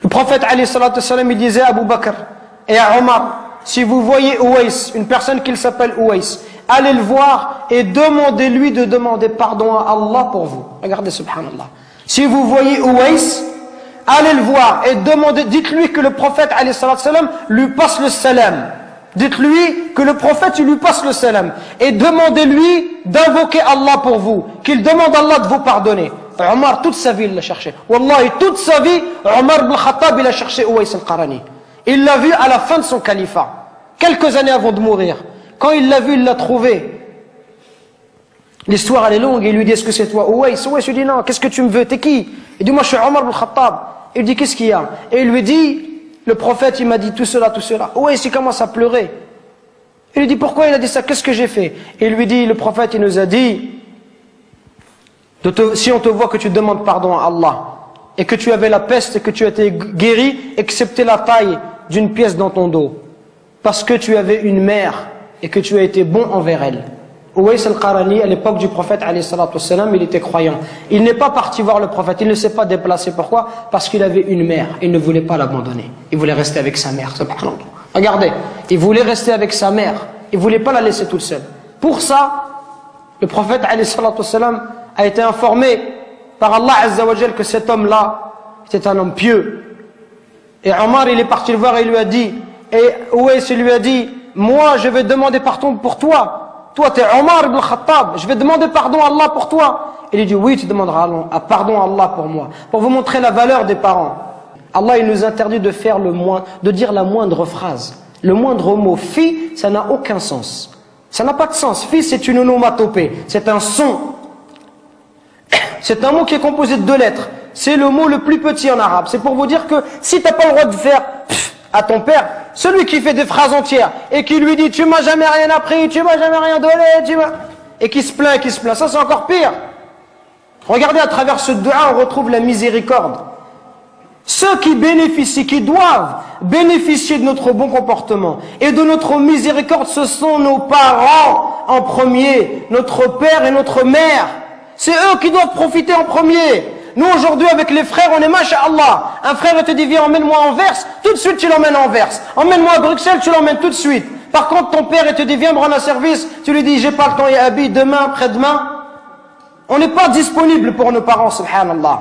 Le prophète alayhi salatu wassalam, il disait à Abu Bakr et à Omar, si vous voyez Ouais, une personne qui s'appelle Ouais, allez le voir et demandez-lui de demander pardon à Allah pour vous. Regardez, subhanallah. Si vous voyez Ouais, allez le voir et demandez, dites-lui que le prophète alayhi salatu wassalam lui passe le salam. Dites-lui que le prophète lui passe le salam. Et demandez-lui d'invoquer Allah pour vous. Qu'il demande à Allah de vous pardonner. Omar, toute sa vie, il l'a cherché. Wallahi, toute sa vie, Omar ibn Khattab, il a cherché Ouais al-Qarani. Il l'a vu à la fin de son califat. Quelques années avant de mourir. Quand il l'a vu, il l'a trouvé. L'histoire, elle est longue. Il lui dit, est-ce que c'est toi, Ouais? Ouais lui dit, non, qu'est-ce que tu me veux? T'es qui? Il dit, moi, je suis Omar ibn Khattab. Il dit, qu'est-ce qu'il y a? Et il lui dit, le prophète, il m'a dit tout cela, tout cela. Ouais, il commence à pleurer. Il lui dit, pourquoi il a dit ça? Qu'est-ce que j'ai fait? Et il lui dit, le prophète, il nous a dit, si on te voit que tu demandes pardon à Allah, et que tu avais la peste et que tu as été guéri, excepté la taille d'une pièce dans ton dos, parce que tu avais une mère, et que tu as été bon envers elle. Ouais al-Qarani, à l'époque du prophète, alayhi salatu wassalam, il était croyant. Il n'est pas parti voir le prophète, il ne s'est pas déplacé. Pourquoi? Parce qu'il avait une mère, il ne voulait pas l'abandonner. Il voulait rester avec sa mère, subhanallah. Regardez, il voulait rester avec sa mère, il ne voulait pas la laisser toute seule. Pour ça, le prophète, alayhi salatu wassalam, a été informé par Allah Azza wa Jal que cet homme-là était un homme pieux. Et Omar, il est parti le voir et il lui a dit, et Ouais lui a dit, moi je vais demander pardon pour toi. Toi tu es Omar ibn Khattab, je vais demander pardon à Allah pour toi. Il lui dit, oui tu demanderas pardon à Allah pour moi. Pour vous montrer la valeur des parents. Allah il nous interdit de faire de dire la moindre phrase. Le moindre mot. Fi, ça n'a aucun sens. Ça n'a pas de sens. Fi c'est une onomatopée, c'est un son. C'est un mot qui est composé de 2 lettres. C'est le mot le plus petit en arabe. C'est pour vous dire que si tu n'as pas le droit de faire à ton père, celui qui fait des phrases entières et qui lui dit tu m'as jamais rien appris, tu m'as jamais rien donné, et qui se plaint, ça c'est encore pire. Regardez, à travers ce dua, on retrouve la miséricorde. Ceux qui bénéficient, qui doivent bénéficier de notre bon comportement et de notre miséricorde, ce sont nos parents en premier, notre père et notre mère. C'est eux qui doivent profiter en premier. Nous aujourd'hui avec les frères, on est masha'Allah. Un frère te dit viens emmène-moi à Anvers, tout de suite tu l'emmènes à Anvers. Emmène-moi à Bruxelles, tu l'emmènes tout de suite. Par contre ton père te dit viens me rendre un service, tu lui dis j'ai pas le temps, ya abi, demain, après-demain. On n'est pas disponible pour nos parents, subhanallah.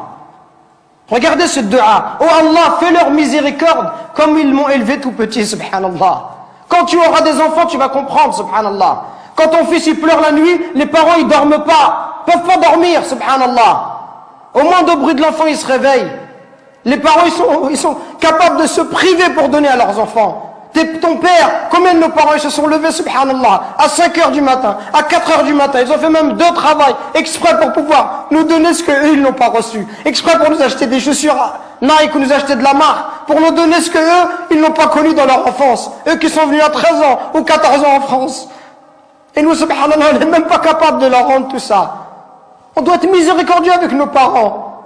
Regardez ce dua. Oh Allah, fais leur miséricorde comme ils m'ont élevé tout petit, subhanallah. Quand tu auras des enfants, tu vas comprendre, subhanallah. Quand ton fils il pleure la nuit, les parents ils dorment pas. Peuvent pas dormir, subhanallah. Au moindre bruit de l'enfant, il se réveille. Les parents, ils sont capables de se priver pour donner à leurs enfants. Ton père, combien de nos parents, ils se sont levés, subhanallah, à 5 heures du matin, à 4 heures du matin. Ils ont fait même 2 travails, exprès pour pouvoir nous donner ce qu'eux, ils n'ont pas reçu. Exprès pour nous acheter des chaussures Nike ou nous acheter de la marque. Pour nous donner ce qu'eux, ils n'ont pas connu dans leur enfance. Eux qui sont venus à 13 ans ou 14 ans en France. Et nous, subhanallah, on n'est même pas capable de leur rendre tout ça. On doit être miséricordieux avec nos parents.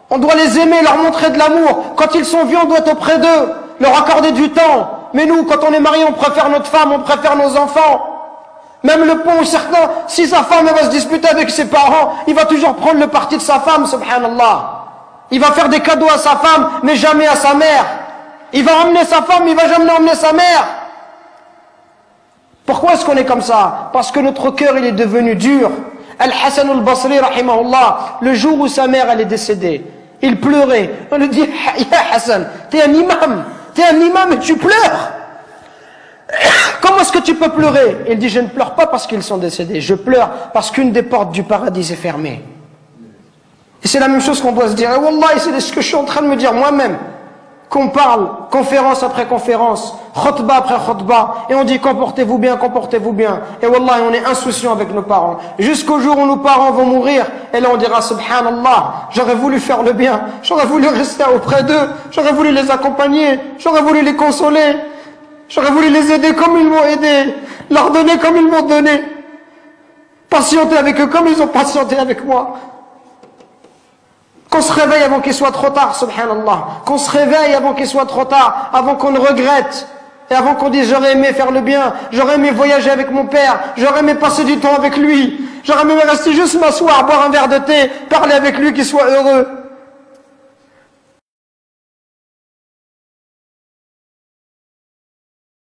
On doit les aimer, leur montrer de l'amour. Quand ils sont vieux, on doit être auprès d'eux, leur accorder du temps. Mais nous, quand on est marié, on préfère notre femme, on préfère nos enfants. Même le pont, certains, si sa femme va se disputer avec ses parents, il va toujours prendre le parti de sa femme, subhanallah. Il va faire des cadeaux à sa femme, mais jamais à sa mère. Il va emmener sa femme, il va jamais emmener sa mère. Pourquoi est-ce qu'on est comme ça? Parce que notre cœur, il est devenu dur. Al-Hassan al-Basri, rahimahullah, le jour où sa mère, elle est décédée, il pleurait. On lui dit, ya Hassan, t'es un imam et tu pleures. Comment est-ce que tu peux pleurer? Il dit, je ne pleure pas parce qu'ils sont décédés, je pleure parce qu'une des portes du paradis s'est fermée. Et c'est la même chose qu'on doit se dire. Et Wallah, c'est ce que je suis en train de me dire moi-même. Qu'on parle, conférence après conférence, khutbah après khutbah, et on dit comportez-vous bien, comportez-vous bien. Et wallah, on est insouciant avec nos parents. Jusqu'au jour où nos parents vont mourir, et là on dira subhanallah, j'aurais voulu faire le bien, j'aurais voulu rester auprès d'eux, j'aurais voulu les accompagner, j'aurais voulu les consoler, j'aurais voulu les aider comme ils m'ont aidé, leur donner comme ils m'ont donné, patienter avec eux comme ils ont patienté avec moi. Qu'on se réveille avant qu'il soit trop tard, subhanallah. Qu'on se réveille avant qu'il soit trop tard, avant qu'on ne regrette. Et avant qu'on dise j'aurais aimé faire le bien, j'aurais aimé voyager avec mon père, j'aurais aimé passer du temps avec lui, j'aurais aimé rester juste m'asseoir, boire un verre de thé, parler avec lui, qu'il soit heureux.